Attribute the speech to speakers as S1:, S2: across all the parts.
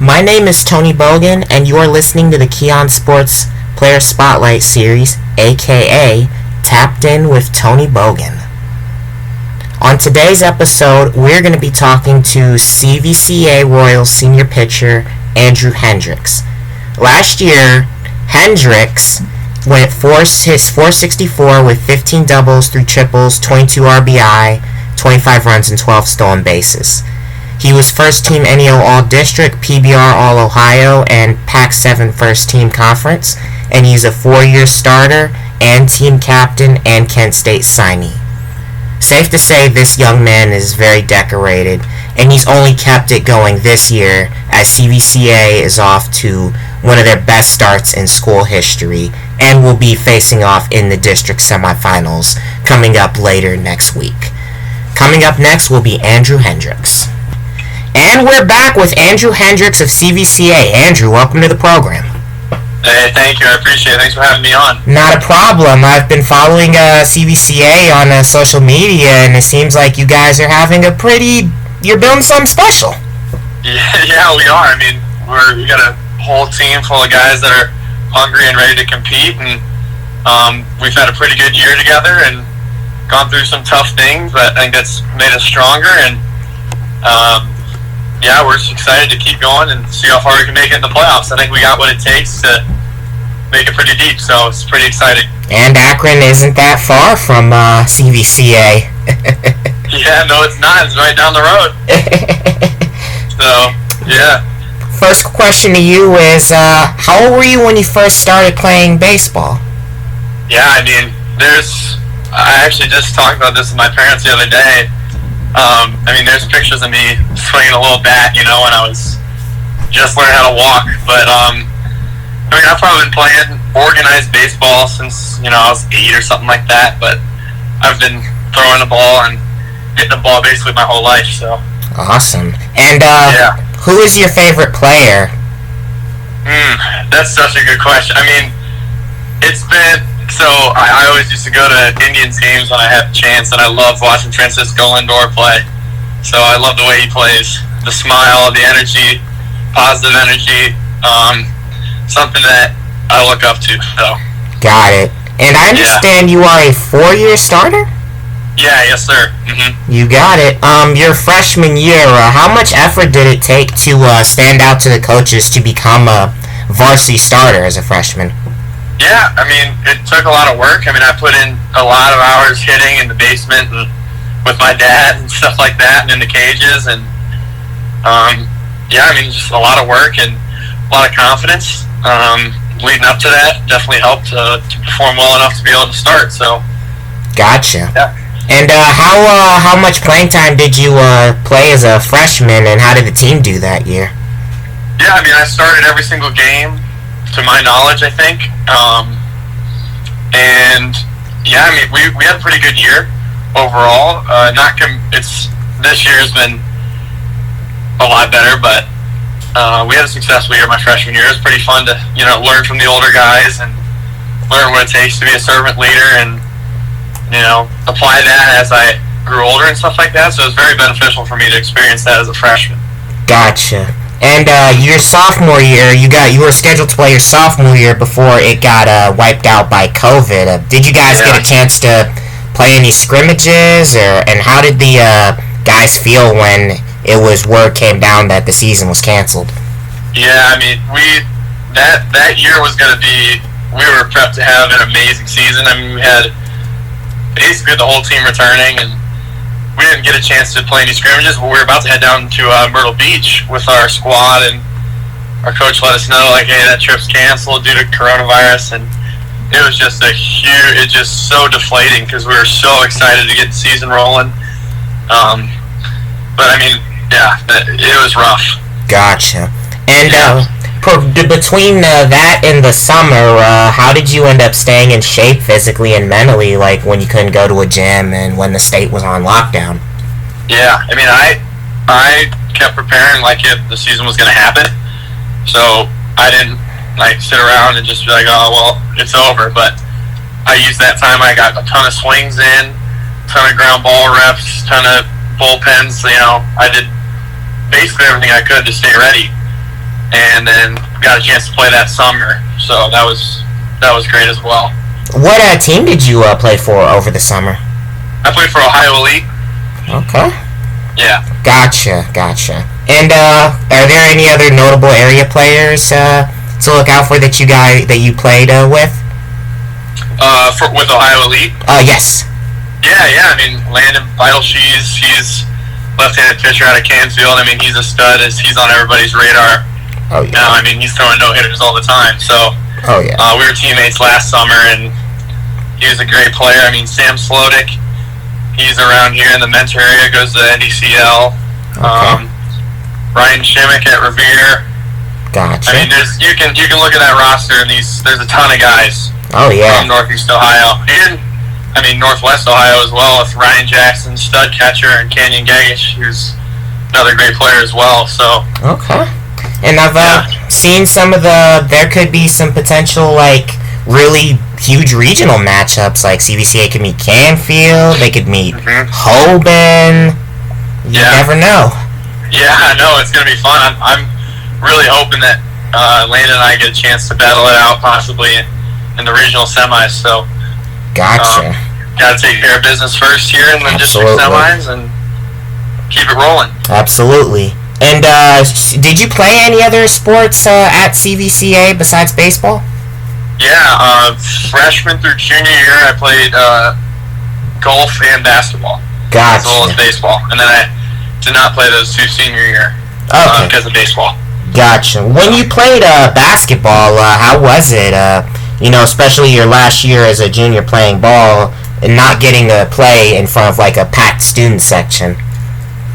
S1: My name is Tony Bogan, and you are listening to the Keon Sports Player Spotlight Series, aka Tapped In with Tony Bogan. On today's episode, we're going to be talking to CVCA Royals senior pitcher Andrew Hendrickx. Last year, Hendricks went his .464 with 15 doubles, 3 triples, 22 RBI, 25 runs, and 12 stolen bases. He was first team NEO All-District, PBR All-Ohio, and Pac-7 First Team Conference, and he's a 4-year starter and team captain and Kent State signee. Safe to say this young man is very decorated, and he's only kept it going this year as CVCA is off to one of their best starts in school history and will be facing off in the district semifinals coming up later next week. Coming up next will be Andrew Hendrickx. And we're back with Andrew Hendrickx of CVCA. Andrew, welcome to the program.
S2: Hey, thank you. I appreciate it. Thanks for having me on.
S1: Not a problem. I've been following CVCA on social media, and it seems like you guys are having you're building something special.
S2: Yeah, we are. I mean, we got a whole team full of guys that are hungry and ready to compete, and we've had a pretty good year together and gone through some tough things, but I think that's made us stronger, and yeah, we're just excited to keep going and see how far we can make it in the playoffs. I think we got what it takes to make it pretty deep, so it's pretty exciting.
S1: And Akron isn't that far from CVCA.
S2: Yeah, no, it's not. It's right down the road. So, yeah.
S1: First question to you is, how old were you when you first started playing baseball?
S2: Yeah, I mean, I actually just talked about this with my parents the other day. I mean, there's pictures of me swinging a little bat, when I was just learning how to walk. But, I mean, I've probably been playing organized baseball since, I was 8 or something like that. But I've been throwing the ball and hitting the ball basically my whole life, so.
S1: Awesome. And,
S2: yeah.
S1: Who is your favorite player?
S2: That's such a good question. I mean, so I always used to go to Indians games when I had a chance, and I love watching Francisco Lindor play. So I love the way he plays, the smile, the energy, positive energy, something that I look up to. So.
S1: Got it. And I understand you are a 4-year starter?
S2: Yeah, yes, sir. Mm-hmm.
S1: You got it. Your freshman year, how much effort did it take to stand out to the coaches to become a varsity starter as a freshman?
S2: Yeah, I mean, it took a lot of work. I mean, I put in a lot of hours hitting in the basement and with my dad and stuff like that, and in the cages, and yeah, I mean, just a lot of work and a lot of confidence. Leading up to that definitely helped to perform well enough to be able to start. So,
S1: gotcha.
S2: Yeah.
S1: And how much playing time did you play as a freshman, and how did the team do that year?
S2: Yeah, I mean, I started every single game, to my knowledge, I think. And yeah, I mean, we had a pretty good year overall. This year has been a lot better, but we had a successful year my freshman year. It was pretty fun to learn from the older guys and learn what it takes to be a servant leader, and apply that as I grew older and stuff like that. So it was very beneficial for me to experience that as a freshman.
S1: Gotcha. And your sophomore year, you were scheduled to play your sophomore year before it got wiped out by COVID. Did you guys get a chance to play any scrimmages, and how did the guys feel when word came down that the season was canceled?
S2: Yeah, I mean, that year was going to be, we were prepped to have an amazing season. I mean, we had basically the whole team returning, and we didn't get a chance to play any scrimmages, but we were about to head down to Myrtle Beach with our squad, and our coach let us know, like, hey, that trip's canceled due to coronavirus, and it was just it's just so deflating because we were so excited to get the season rolling. But I mean, yeah, it was rough.
S1: Gotcha. And between that and the summer, how did you end up staying in shape physically and mentally, like when you couldn't go to a gym and when the state was on lockdown?
S2: Yeah, I mean, I kept preparing like if the season was going to happen, so I didn't sit around and just be like, oh, well, it's over. But I used that time. I got a ton of swings in, ton of ground ball reps, ton of bullpens. I did basically everything I could to stay ready. and then got a chance to play that summer. So that was great as well.
S1: What team did you play for over the summer?
S2: I played for Ohio Elite.
S1: Okay.
S2: Yeah.
S1: Gotcha. And are there any other notable area players to look out for that you played with?
S2: With Ohio Elite?
S1: Yes.
S2: Yeah. I mean, Landon Beidelshees, he's left-handed pitcher out of Canfield. I mean, he's a stud. He's on everybody's radar.
S1: Oh, yeah.
S2: Now, I mean, he's throwing no-hitters all the time. So, we were teammates last summer, and he was a great player. I mean, Sam Slodick, he's around here in the Mentor area, goes to NDCL.
S1: Okay.
S2: Ryan Shimmick at Revere.
S1: Gotcha.
S2: I mean, you can look at that roster, and there's a ton of guys.
S1: Oh, yeah.
S2: From Northeast Ohio. And, I mean, Northwest Ohio as well, with Ryan Jackson, stud catcher, and Canyon Gagish, who's another great player as well. So.
S1: Okay. And I've seen there could be some potential, really huge regional matchups. Like CVCA could meet Canfield, they could meet Hoban. You never know.
S2: Yeah, I know. It's going to be fun. I'm really hoping that Landon and I get a chance to battle it out, possibly in the regional semis. So,
S1: gotcha.
S2: Got to take care of business first here in the district semis and keep it rolling.
S1: Absolutely. And did you play any other sports at CVCA besides baseball?
S2: Yeah, freshman through junior year, I played golf and basketball.
S1: Gotcha.
S2: As well as baseball. And then I did not play those two senior year because of baseball.
S1: Gotcha. When you played basketball, how was it? Especially your last year as a junior playing ball and not getting to play in front of a packed student section.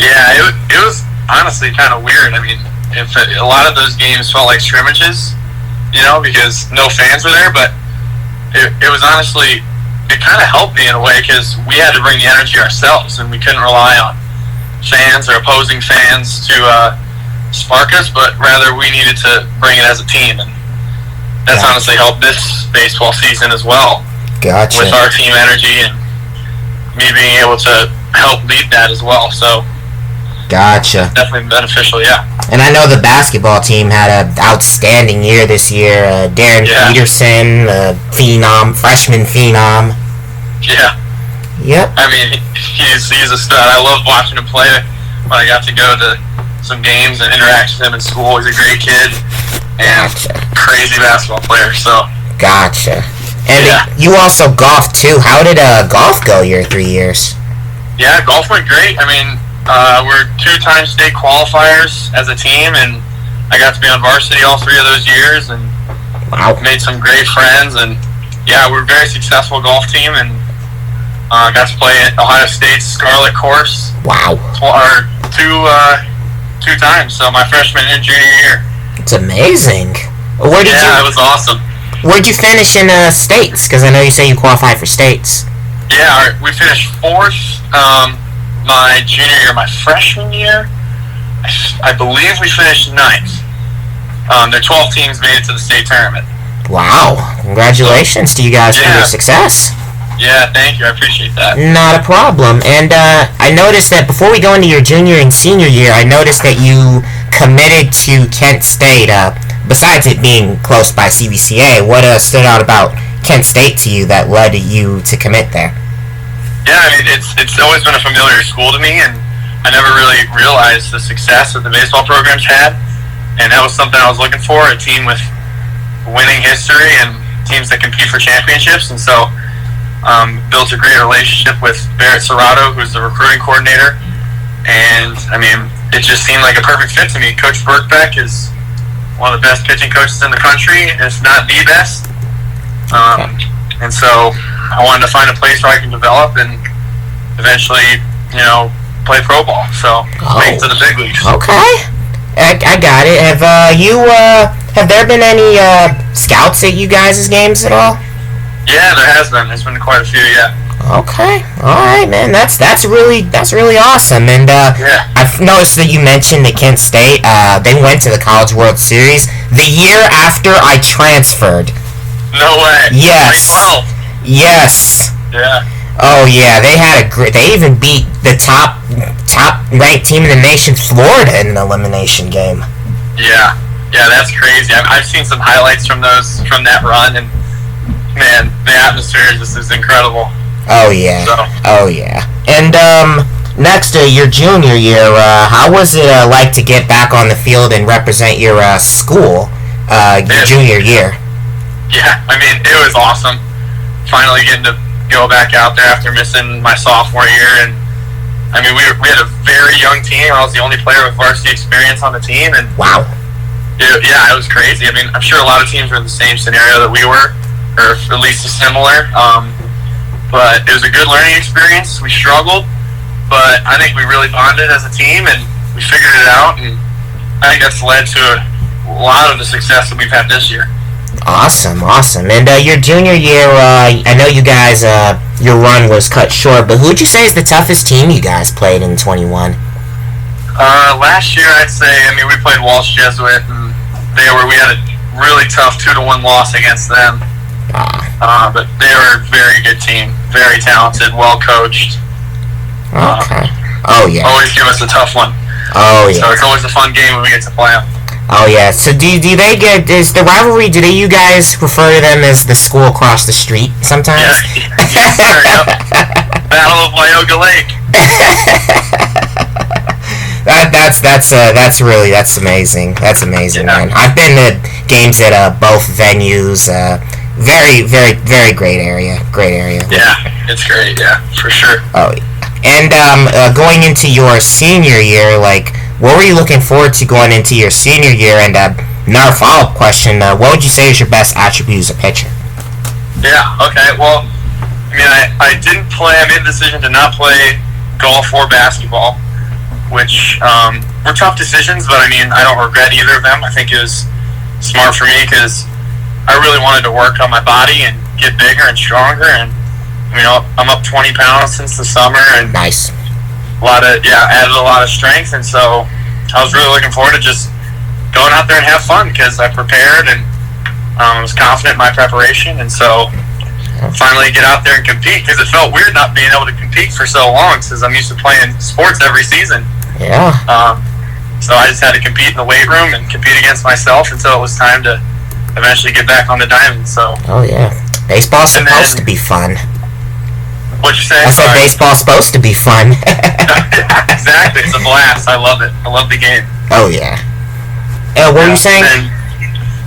S2: Yeah, it was honestly kind of weird. I mean, a lot of those games felt like scrimmages, because no fans were there, but it was honestly, it kind of helped me in a way because we had to bring the energy ourselves and we couldn't rely on fans or opposing fans to spark us, but rather we needed to bring it as a team, and that's honestly helped this baseball season as well.
S1: Gotcha.
S2: With our team energy and me being able to help lead that as well, so.
S1: Gotcha.
S2: Definitely beneficial, yeah.
S1: And I know the basketball team had an outstanding year this year. Darren Peterson, freshman phenom.
S2: Yeah.
S1: Yep.
S2: I mean, he's a stud. I love watching him play. When I got to go to some games and interact with him in school, he's a great kid and crazy basketball player. So.
S1: Gotcha. And you also golfed too. How did golf go your 3 years?
S2: Yeah, golf went great. I mean, we're 2-time state qualifiers as a team, and I got to be on varsity all 3 of those years, and made some great friends. And we're a very successful golf team, and got to play at Ohio State's Scarlet course.
S1: Wow.
S2: Or two times. So my freshman and junior year.
S1: It's amazing. It
S2: was awesome.
S1: Where'd you finish in states? Because I know you say you qualified for states.
S2: Yeah, we finished 4th. My junior year, my freshman year, I believe we finished 9th. Their 12 teams made it to the state tournament.
S1: Wow. Congratulations to you guys for your success.
S2: Yeah, thank you. I appreciate that.
S1: Not a problem. And I noticed that before we go into your junior and senior year, I noticed that you committed to Kent State. Besides it being close by CVCA, what stood out about Kent State to you that led you to commit there?
S2: Yeah, I mean, it's always been a familiar school to me, and I never really realized the success that the baseball programs had, and that was something I was looking for, a team with winning history and teams that compete for championships, and so built a great relationship with Barrett Serrato, who's the recruiting coordinator, and, I mean, it just seemed like a perfect fit to me. Coach Burkbeck is one of the best pitching coaches in the country, if not the best, and so I wanted to find a place where I can develop and eventually, play pro ball. So, make it to the big leagues.
S1: Okay. I got it. Have there been any scouts at you guys' games at all?
S2: Yeah, there has been. There's been quite a few, yeah.
S1: Okay. All right, man. That's really awesome. And I've noticed that you mentioned that Kent State, they went to the College World Series the year after I transferred.
S2: No way.
S1: Yes.
S2: Like 12.
S1: Yes.
S2: Yeah.
S1: Oh yeah, they even beat the top ranked team in the nation, Florida, in an elimination game.
S2: Yeah. Yeah, that's crazy. I've seen some highlights from that run, and man, the atmosphere just is incredible.
S1: Oh yeah,
S2: So,
S1: oh yeah. And next, your junior year, how was it like to get back on the field and represent your school your junior year?
S2: Yeah, I mean, it was awesome. Finally getting to go back out there after missing my sophomore year, and I mean, we had a very young team. I was the only player with varsity experience on the team, and
S1: wow.
S2: Yeah, it was crazy. I mean, I'm sure a lot of teams were in the same scenario that we were, or at least similar. But it was a good learning experience. We struggled, but I think we really bonded as a team, and we figured it out, and I think that's led to a lot of the success that we've had this year.
S1: Awesome. And your junior year, I know you guys, your run was cut short, but who would you say is the toughest team you guys played in 21?
S2: Last year, I'd say, I mean, we played Walsh Jesuit, and we had a really tough 2-1 loss against them. But they were a very good team, very talented, well coached.
S1: Okay. Oh yeah.
S2: Always give us a tough one.
S1: Oh yeah.
S2: So it's always a fun game when we get to play them.
S1: Oh yeah. So do they get, is the rivalry? Do you guys refer to them as the school across the street sometimes?
S2: Yes, sir. Yep. Battle of Wyoga Lake.
S1: That's amazing. That's amazing, man. I've been to games at both venues. Very, very, very great area. Great area.
S2: Yeah, it's great. Yeah, for sure.
S1: Oh, and going into your senior year, like, what were you looking forward to going into your senior year? And another follow-up question: what would you say is your best attribute as a pitcher?
S2: Yeah. Okay. Well, I mean, I didn't play. I made the decision to not play golf or basketball, which were tough decisions. But I mean, I don't regret either of them. I think it was smart for me because I really wanted to work on my body and get bigger and stronger. And you know, I'm up 20 pounds since the summer, and
S1: nice.
S2: Added a lot of strength, and so I was really looking forward to just going out there and have fun because I prepared and I was confident in my preparation, and so finally get out there and compete because it felt weird not being able to compete for so long since I'm used to playing sports every season.
S1: Yeah.
S2: So I just had to compete in the weight room and compete against myself until it was time to eventually get back on the diamond. So.
S1: Oh yeah, baseball's supposed to be fun.
S2: What'd you say?
S1: I said baseball's supposed to be fun.
S2: Exactly, it's a blast. I love it. I love the game.
S1: Oh yeah. What were you saying?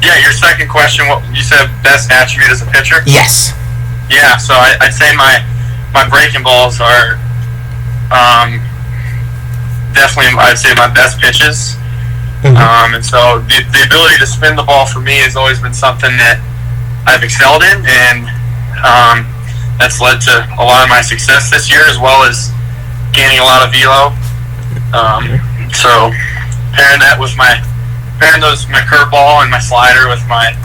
S2: Yeah, your second question. What you said? Best attribute as a pitcher?
S1: Yes.
S2: Yeah, so I'd say my breaking balls are definitely, I'd say, my best pitches. Mm-hmm. And so the ability to spin the ball for me has always been something that I've excelled in, and that's led to a lot of my success this year, as well as gaining a lot of velo. So pairing that with my curveball and my slider with my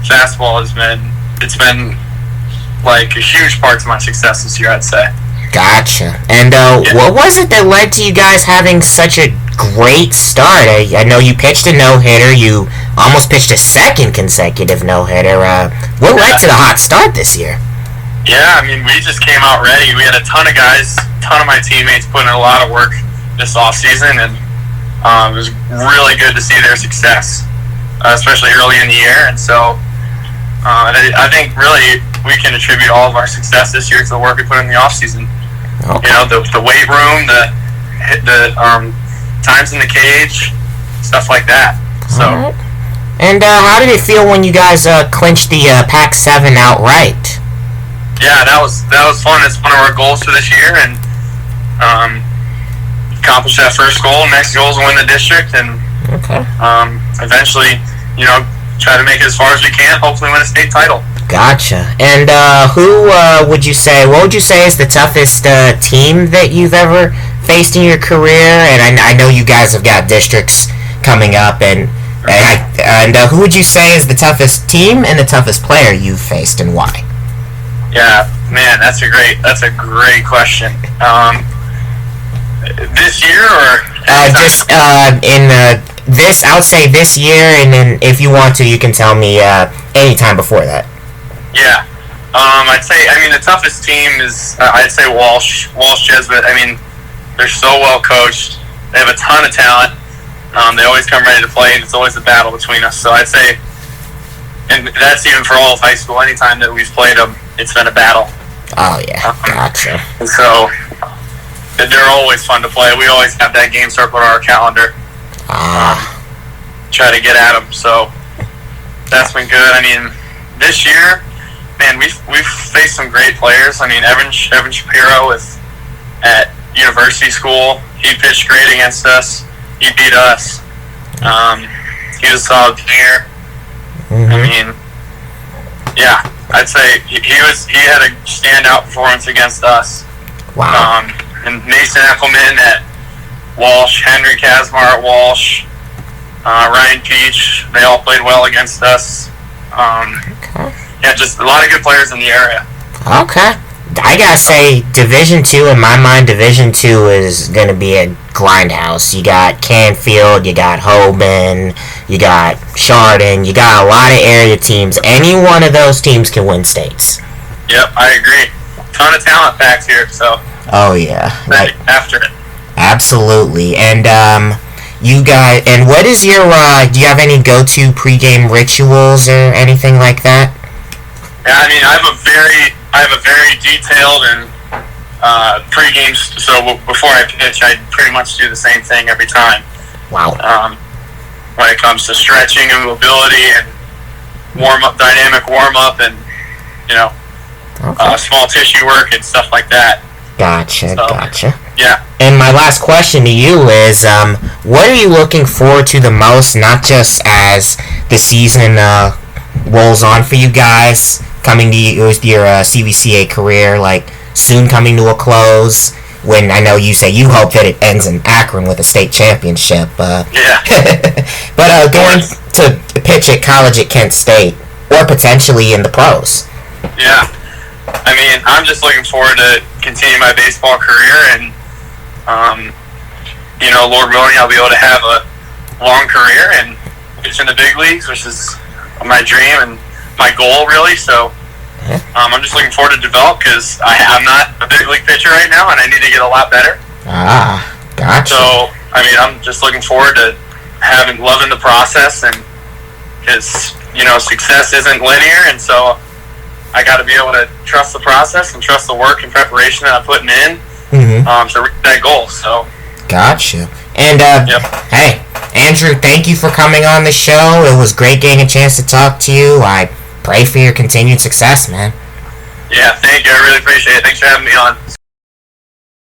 S2: fastball it's been like a huge part to my success this year, I'd say.
S1: Gotcha. And what was it that led to you guys having such a great start? I know you pitched a no-hitter. You almost pitched a second consecutive no-hitter. What led to the hot start this year?
S2: Yeah, I mean, we just came out ready. We had a ton of guys, ton of my teammates put in a lot of work this offseason, and it was really good to see their success, especially early in the year. And so I think really we can attribute all of our success this year to the work we put in the offseason. Okay. You know, the weight room, the times in the cage, stuff like that. So.
S1: Right. And how did it feel when you guys clinched the Pac-7 outright?
S2: Yeah, that was fun. It's one of our goals for this year, and accomplish that first goal. Next goal is to win the district, and eventually, you know, try to make it as far as we can. Hopefully, win a state title. Gotcha.
S1: And what would you say is the toughest team that you've ever faced in your career? And I know you guys have got districts coming up, and who would you say is the toughest team and the toughest player you've faced, and why?
S2: Yeah, man, that's a great question. This year or
S1: just in this, I would say this year, and then if you want to, you can tell me any time before that.
S2: Yeah, I'd say, I mean, the toughest team is I'd say Walsh Jesuit. I mean, they're so well coached. They have a ton of talent. They always come ready to play, and it's always a battle between us. So I'd say, and that's even for all of high school. Anytime that we've played them, it's been a battle.
S1: Oh, yeah. Gotcha.
S2: And so they're always fun to play. We always have that game circled on our calendar. Try to get at them. So that's been good. I mean, this year, man, we've faced some great players. I mean, Evan Shapiro at University School. He pitched great against us. He beat us. He was a solid player. I mean, yeah, I'd say he had a standout performance against us.
S1: Wow.
S2: And Mason Eckelman at Walsh, Henry Kazmar at Walsh, Ryan Peach, they all played well against us.
S1: Okay.
S2: Yeah, just a lot of good players in the area.
S1: Okay. I gotta say, Division II, in my mind, Division II is gonna be a grindhouse. You got Canfield, you got Hoban, you got Chardon, you got a lot of area teams. Any one of those teams can win states.
S2: Yep, I agree. Ton of talent packed here, so.
S1: Oh, yeah.
S2: Right after it.
S1: Absolutely. And, you guys, and what is your, do you have any go-to pregame rituals or anything like that?
S2: Yeah, I mean, I have a very detailed and pregame. So before I pitch, I pretty much do the same thing every time.
S1: Wow.
S2: When it comes to stretching and mobility and dynamic warm up, and small tissue work and stuff like that.
S1: Gotcha.
S2: Yeah.
S1: And my last question to you is, what are you looking forward to the most? Not just as the season rolls on for you guys, coming to you with your CVCA career, like soon coming to a close. When I know you say you hope that it ends in Akron with a state championship.
S2: Yeah.
S1: But going to pitch at college at Kent State, or potentially in the pros.
S2: Yeah. I mean, I'm just looking forward to continue my baseball career, and Lord willing, I'll be able to have a long career and pitch in the big leagues, which is my dream and my goal, really. So I'm just looking forward to develop, because I'm not a big league pitcher right now, and I need to get a lot better.
S1: Gotcha.
S2: So, I mean, I'm just looking forward to loving the process, and because, success isn't linear, and so I got to be able to trust the process and trust the work and preparation that I'm putting in to reach that goal. So.
S1: Gotcha. And, Hey, Andrew, thank you for coming on the show. It was great getting a chance to talk to you. I pray for your continued success, man.
S2: Yeah, thank you. I really appreciate it. Thanks for having me on.